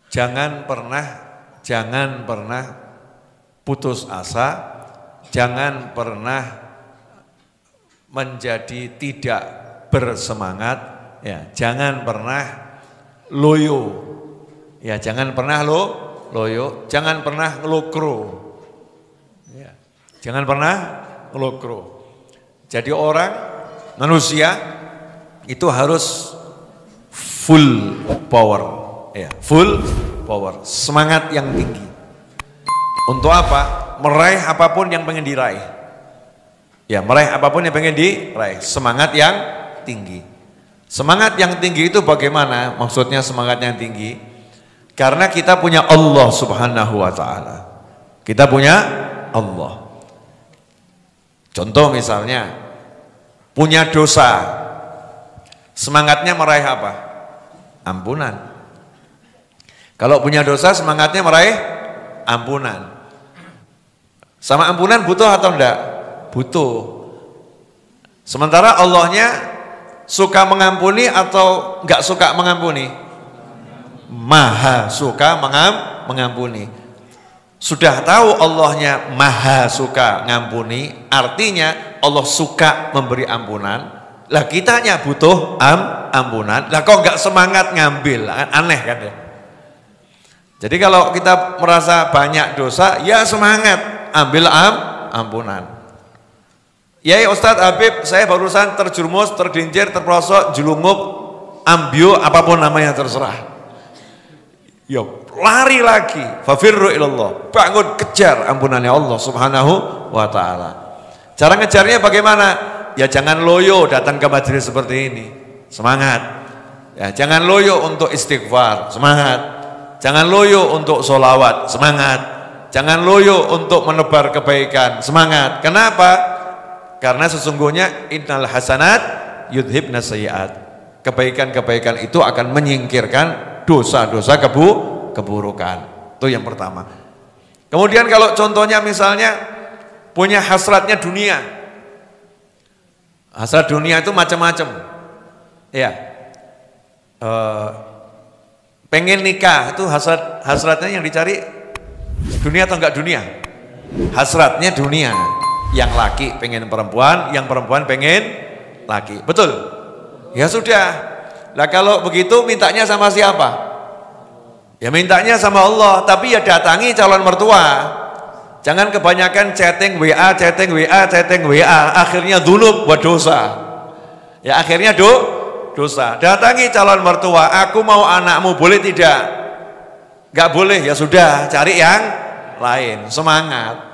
Jangan pernah putus asa, jangan pernah menjadi tidak bersemangat, ya, jangan pernah loyo, ya, jangan pernah loyo, jangan pernah ngelokro, ya, jangan pernah ngelokro. Jadi orang manusia itu harus full power, ya, full power, semangat yang tinggi. Untuk apa? Meraih apapun yang pengen diraih. Ya, meraih apapun yang pengen diraih, semangat yang tinggi. Semangat yang tinggi itu bagaimana? Maksudnya semangat yang tinggi karena kita punya Allah Subhanahu wa taala. Kita punya Allah. Contoh misalnya punya dosa. Semangatnya meraih apa? Ampunan. Kalau punya dosa semangatnya meraih ampunan. Sama ampunan butuh atau enggak? Butuh. Sementara Allahnya suka mengampuni atau enggak suka mengampuni? Maha suka mengampuni. Sudah tahu Allahnya maha suka ngampuni, artinya Allah suka memberi ampunan. Lah kitanya butuh ampunan. Lah kok enggak semangat ngambil? Aneh kan ya? Jadi kalau kita merasa banyak dosa, ya semangat ambil ampunan. Ya Ustadz Habib, saya barusan terjerumus, tergelincir, terperosok, jelungup, ambio, apapun namanya terserah. Yo, lari lagi, fafirru ilallah, bangun kejar ampunannya Allah Subhanahu wa taala. Cara ngejarnya bagaimana? Ya jangan loyo datang ke majelis seperti ini. Semangat. Ya, jangan loyo untuk istighfar, semangat. Jangan loyo untuk sholawat, semangat. Jangan loyo untuk menebar kebaikan, semangat. Kenapa? Karena sesungguhnya innal hasanat yudhibna sayyi'at. Kebaikan-kebaikan itu akan menyingkirkan dosa-dosa keburukan. Itu yang pertama. Kemudian kalau contohnya misalnya punya hasratnya dunia. Hasrat dunia itu macam-macam. Ya. Pengen nikah itu hasratnya yang dicari dunia atau enggak dunia? Hasratnya dunia. Yang laki pengen perempuan, yang perempuan pengen laki. Betul? Ya sudah. Lah kalau begitu mintanya sama siapa? Ya mintanya sama Allah, tapi ya datangi calon mertua. Jangan kebanyakan chatting WA, chatting WA, chatting WA, akhirnya dzunub wa dosa. Ya akhirnya dosa. Datangi calon mertua, aku mau anakmu, boleh tidak? Enggak boleh, ya sudah, cari yang lain, semangat.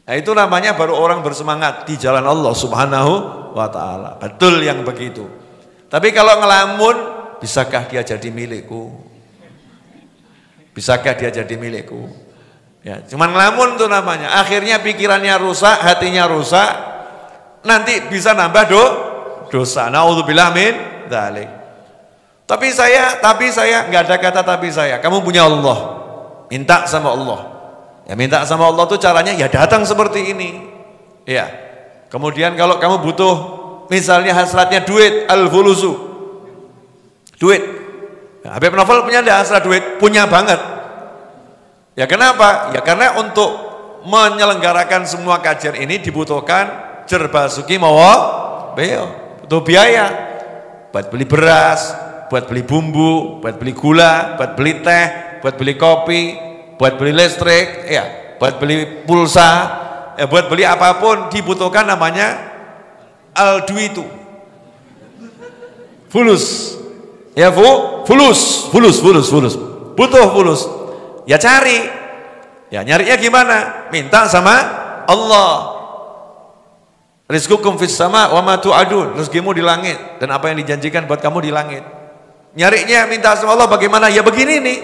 Nah itu namanya baru orang bersemangat di jalan Allah Subhanahu wa taala. Betul yang begitu. Tapi kalau ngelamun, bisakah dia jadi milikku? Bisakah dia jadi milikku? Ya, cuman ngelamun tuh namanya. Akhirnya pikirannya rusak, hatinya rusak. Nanti bisa nambah dosa. Naudzubillah min dzalik. Tapi saya nggak ada kata tapi saya. Kamu punya Allah. Minta sama Allah. Ya minta sama Allah tuh caranya ya datang seperti ini. Ya. Kemudian kalau kamu butuh misalnya hasratnya duit, al-fulusu. Duit. Ya, Habib Novel punya enggak hasrat duit? Punya banget. Ya kenapa? Ya karena untuk menyelenggarakan semua kajian ini dibutuhkan jerbasuki mawa butuh biaya. Buat beli beras, buat beli bumbu, buat beli gula, buat beli teh, buat beli kopi, buat beli listrik, ya, buat beli pulsa, ya, buat beli apapun dibutuhkan namanya al-duitu. Fulus. Ya, fulus. Butuh fulus. Ya cari. Ya nyarinya gimana? Minta sama Allah. Rizqukum fis sama wa ma tu'adun. Rezekimu di langit dan apa yang dijanjikan buat kamu di langit. Nyarinya minta sama Allah bagaimana? Ya begini nih.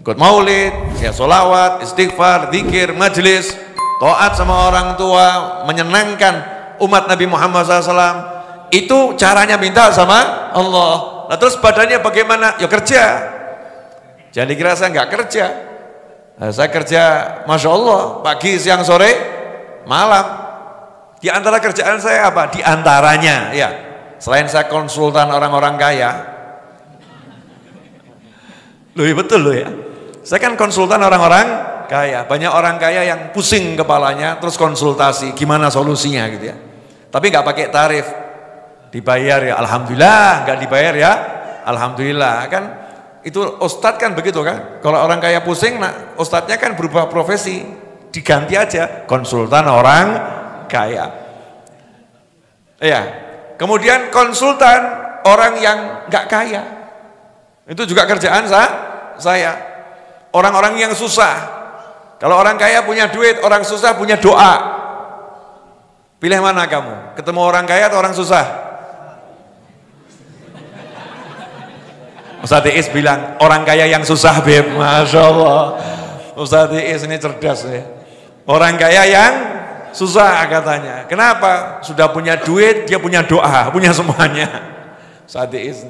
Ikut maulid, ya sholawat, istighfar, zikir, majelis, taat sama orang tua, menyenangkan umat Nabi Muhammad SAW. Itu caranya minta sama Allah. Nah terus badannya bagaimana? Ya kerja. Jangan dikira saya nggak kerja. Nah, saya kerja, masya Allah, pagi, siang, sore, malam. Di antara kerjaan saya apa? Di antaranya, ya, selain saya konsultan orang-orang kaya, Loh ya betul loh ya. Saya kan konsultan orang-orang kaya. Banyak orang kaya yang pusing kepalanya terus konsultasi gimana solusinya gitu ya. Tapi nggak pakai tarif. Dibayar ya alhamdulillah, nggak dibayar ya alhamdulillah. Kan itu ustadz kan begitu kan. Kalau orang kaya pusing, nah ustadznya kan berubah profesi. Diganti aja konsultan orang kaya. Iya. Kemudian konsultan orang yang nggak kaya. Itu juga kerjaan saya. Orang-orang yang susah. Kalau orang kaya punya duit, orang susah punya doa. Pilih mana kamu? Ketemu orang kaya atau orang susah? Ustaz Iis bilang, orang kaya yang susah, Beb. Masya Allah. Ustaz Iis ini cerdas ya. Orang kaya yang susah katanya. Kenapa? Sudah punya duit, dia punya doa, punya semuanya. Ustaz Iis.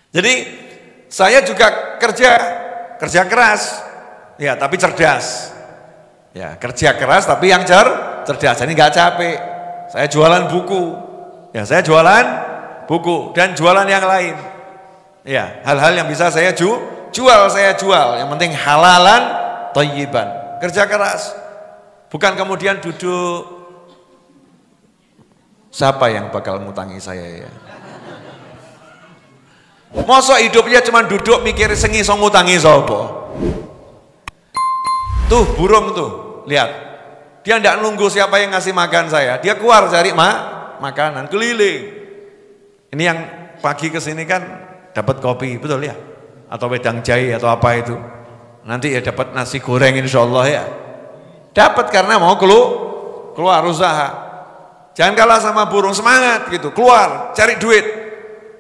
Jadi, saya juga kerja keras. Ya, tapi cerdas. Ya, kerja keras tapi yang cerdas. Ini nggak capek. Saya jualan buku. Ya, saya jualan buku dan jualan yang lain. Ya, hal-hal yang bisa saya jual. Yang penting halalan thayyiban. Kerja keras. Bukan kemudian duduk. Siapa yang bakal ngutangi saya ya? Masa hidupnya cuma duduk mikir sengi so ngutangi sapa? Tuh burung tuh, lihat. Dia tidak nunggu siapa yang ngasih makan saya. Dia keluar cari makanan, keliling. Ini yang pagi kesini kan dapat kopi, betul ya? Atau wedang jahe atau apa itu. Nanti ya dapat nasi goreng insya Allah ya. Dapat karena mau keluar usaha. Jangan kalah sama burung, semangat gitu. Keluar, cari duit.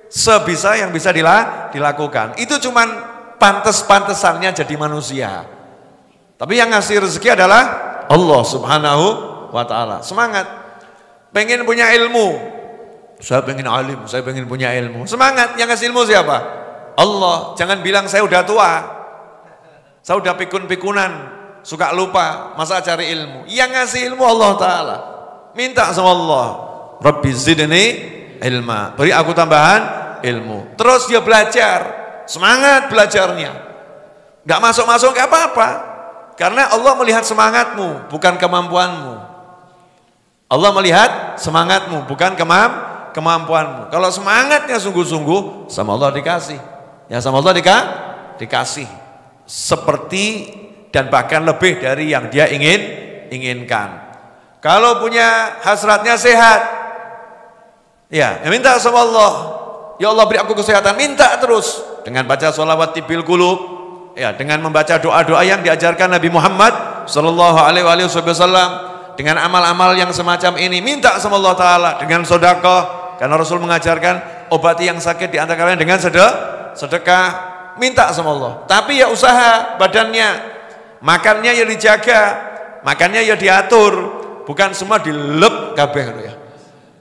Sebisa yang bisa dilakukan. Itu cuman pantes-pantesannya jadi manusia. Tapi yang ngasih rezeki adalah Allah Subhanahu wa ta'ala. Semangat. Pengen punya ilmu. Saya pengen alim, saya pengen punya ilmu. Semangat, yang ngasih ilmu siapa? Allah. Jangan bilang saya udah tua. Saya udah pikun-pikunan, suka lupa, masa cari ilmu. Yang ngasih ilmu Allah ta'ala. Minta sama Allah. Rabbi zidni ilma. Beri aku tambahan ilmu. Terus dia belajar. Semangat belajarnya. Gak masuk-masuk gak apa-apa. Karena Allah melihat semangatmu, bukan kemampuanmu. Allah melihat semangatmu, bukan kemampuanmu. Kalau semangatnya sungguh-sungguh, sama Allah dikasih. Ya sama Allah dikasih. Seperti dan bahkan lebih dari yang dia inginkan. Kalau punya hasratnya sehat, ya minta sama Allah. Ya Allah beri aku kesehatan, minta terus. Dengan baca sholawat tibil qulub. Ya, dengan membaca doa-doa yang diajarkan Nabi Muhammad sallallahu alaihi wasallam, dengan amal-amal yang semacam ini minta sama Allah taala, dengan sedekah karena Rasul mengajarkan obati yang sakit di antara kalian dengan sedekah, minta sama Allah. Tapi ya usaha badannya, makannya ya dijaga, makannya ya diatur, bukan semua dilep kabeh ya.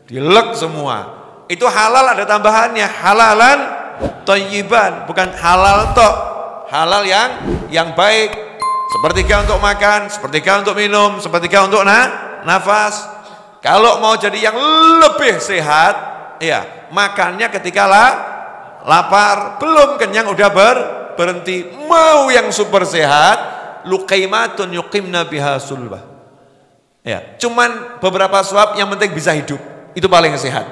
Dilek semua. Itu halal ada tambahannya, halalan thayyiban, bukan halal tok. Halal yang baik, sepertiga untuk makan, sepertiga untuk minum, sepertiga untuk nafas. Kalau mau jadi yang lebih sehat, ya makannya ketika lapar, belum kenyang udah berhenti. Mau yang super sehat, luqaimatun yuqimna biha sulbah. Ya, cuman beberapa suap yang penting bisa hidup, itu paling sehat.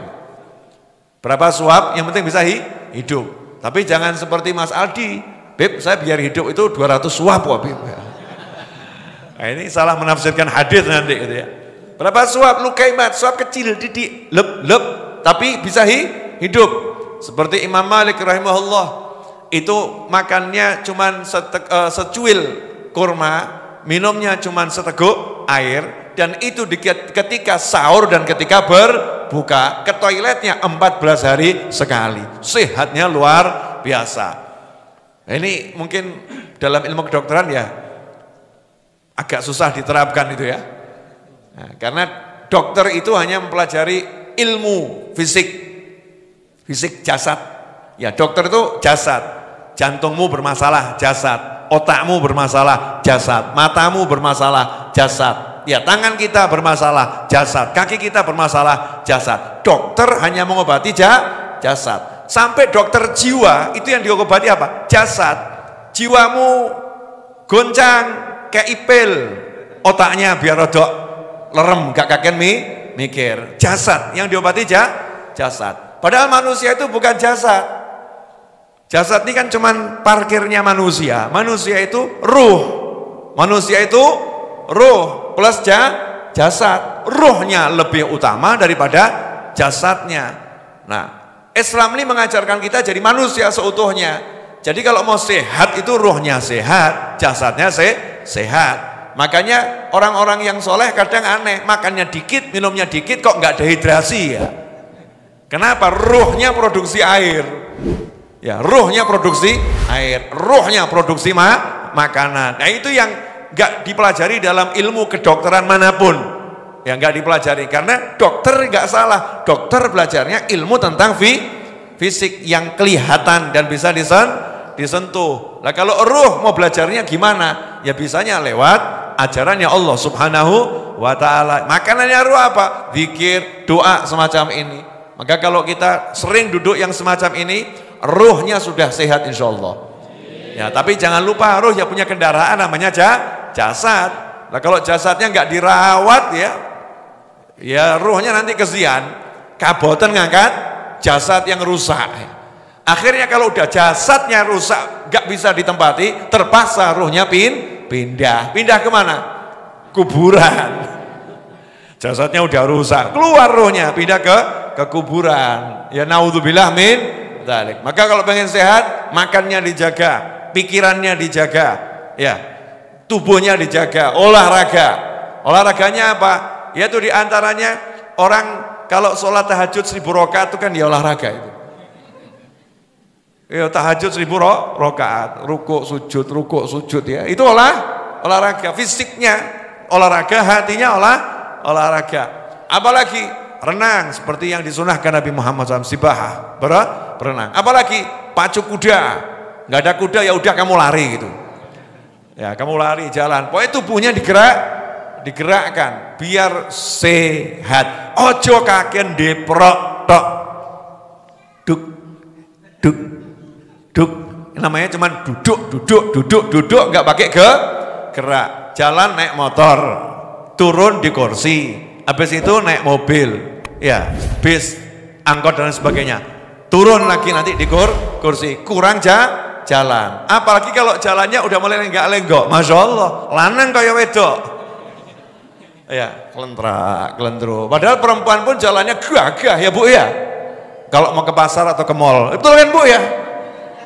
Berapa suap yang penting bisa hidup. Tapi jangan seperti Mas Aldi. Beb, saya biar hidup itu 200 suap wah Beb. Nah, ini salah menafsirkan hadis nanti gitu ya. Berapa suap? Lukaimat, suap kecil, didik, lep, tapi bisa hidup. Seperti Imam Malik rahimahullah, itu makannya cuman secuil kurma, minumnya cuman seteguk air, dan itu ketika sahur dan ketika berbuka, ke toiletnya 14 hari sekali. Sehatnya luar biasa. Ini mungkin dalam ilmu kedokteran ya agak susah diterapkan itu ya. Nah, karena dokter itu hanya mempelajari ilmu fisik jasad. Ya dokter itu jasad. Jantungmu bermasalah, jasad. Otakmu bermasalah, jasad. Matamu bermasalah, jasad. Ya tangan kita bermasalah, jasad. Kaki kita bermasalah, jasad. Dokter hanya mengobati jasad. Sampai dokter jiwa itu yang diobati apa? Jasad. jiwamu goncang kayak ipil, otaknya biar rodok lerem, gak kaken mikir. Jasad yang diobati jasad. Padahal manusia itu bukan jasad. Jasad ini kan cuman parkirnya manusia. Manusia itu ruh. Manusia itu ruh plus jasad. Ruhnya lebih utama daripada jasadnya. Nah, Islam ini mengajarkan kita jadi manusia seutuhnya. Jadi kalau mau sehat itu ruhnya sehat, jasadnya sehat. Makanya orang-orang yang soleh kadang aneh, makannya dikit, minumnya dikit, kok nggak dehidrasi ya? Kenapa? Ruhnya produksi air. Ya, ruhnya produksi air, ruhnya produksi makanan. Nah, itu yang nggak dipelajari dalam ilmu kedokteran manapun. Ya, nggak dipelajari karena dokter nggak salah. Dokter belajarnya ilmu tentang fisik yang kelihatan dan bisa disentuh. Nah, kalau ruh mau belajarnya gimana? Ya bisanya lewat ajarannya Allah Subhanahu wa ta'ala. Makanannya ruh apa? Zikir, doa semacam ini. Maka kalau kita sering duduk yang semacam ini, ruhnya sudah sehat insya Allah. Ya, tapi jangan lupa ruh ya punya kendaraan namanya jasad. Nah, kalau jasadnya nggak dirawat ya ruhnya nanti kesian, kaboten ngangkat jasad yang rusak. Akhirnya kalau udah jasadnya rusak, nggak bisa ditempati, terpaksa ruhnya pindah kemana? Kuburan. Jasadnya udah rusak, keluar ruhnya, pindah ke kuburan. Ya naudzubillah min dzalik. Maka kalau pengen sehat, makannya dijaga, pikirannya dijaga, ya, tubuhnya dijaga, olahraga. Olahraganya apa? Yaitu diantaranya orang kalau sholat tahajud 1000 rakaat itu kan ya olahraga itu. Ya tahajud 1000 rakaat, rukuk sujud ya. Itu olahraga fisiknya, olahraga hatinya olahraga. Apalagi renang seperti yang disunahkan Nabi Muhammad SAW, sibahah, berenang. Apalagi pacu kuda, nggak ada kuda ya udah kamu lari gitu. Ya kamu lari jalan, pokoknya tubuhnya digerakkan biar sehat. Ojo kaken deprok tok, duk, namanya cuman duduk, nggak pakai gerak. Jalan naik motor, turun di kursi, habis itu naik mobil, ya, bis, angkot dan sebagainya. Turun lagi nanti di kursi, kurang jalan. Apalagi kalau jalannya udah mulai lenggak-lenggok, masya Allah, lanang kaya wedok. Ya, kelentro. Padahal perempuan pun jalannya gagah ya Bu ya. Kalau mau ke pasar atau ke mall, betul kan Bu ya?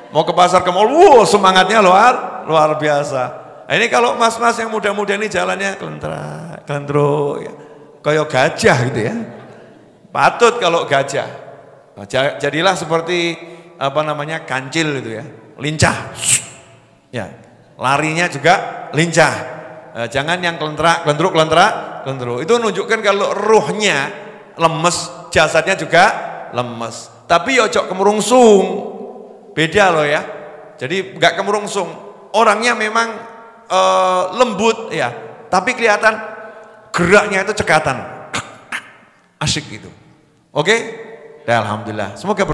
Mau ke pasar ke mall, wow, semangatnya luar biasa. Nah, ini kalau mas-mas yang muda-muda ini jalannya kelentro, ya. Kayak gajah gitu ya. Patut kalau gajah. Nah, jadilah seperti apa namanya kancil gitu ya, lincah. Ya, larinya juga lincah. Jangan yang kelentro. Itu menunjukkan kalau ruhnya lemes, jasadnya juga lemes. Tapi ojo kemurungsung. Beda loh ya. Jadi nggak kemurungsung. Orangnya memang lembut ya, tapi kelihatan geraknya itu cekatan. Asyik gitu. Oke? Ya, alhamdulillah. Semoga